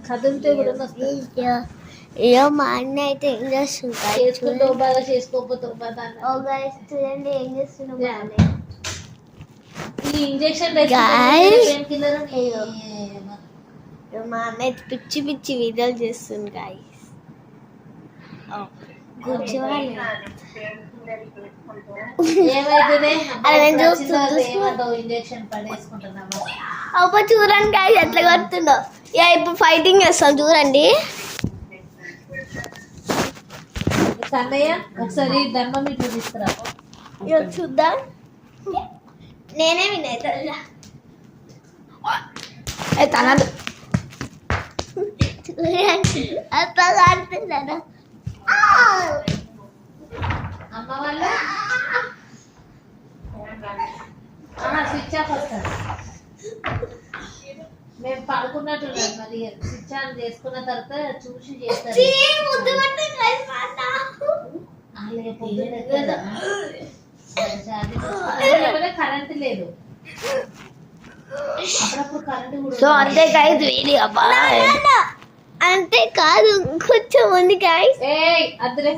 కదిలితే కూడా అయ్యో మా అన్న అయితే ఏం చేస్తుంటాయి చేసుకుంటూ బాగా చేసుకోకపోతే చూడండి ఏం చేస్తున్నాం ఈ ఇంజెక్షన్ మా అన్న అయితే పిచ్చి పిచ్చి వీడియోలు చేస్తుంది గాయస్ కూర్చోవాలి అబ్బా చూడండి గాయస్ ఎట్లా కొడుతుందో ఇప్పుడు ఫైటింగ్ చేస్తాం చూడండి కన్నయ్య ఒకసారి ధర్మమీటర్ తీసుకురా చూద్దాం నేనే వినైతే తనదు అట్లా ఆడుతున్నాను అమ్మ వాళ్ళు స్విచ్ ఆఫ్ వస్తారు మేము పడుకున్నట్టున్నాం మరి స్విచ్ ఆన్ చేసుకున్న తర్వాత చూసి చేస్తారు కరెంట్ లేదు అప్పుడప్పుడు కరెంట్ కూడా సో అంతే గాయస్ వీడియో అంతే కాదు కొంచెం ఉంది గాయస్ అద్దరే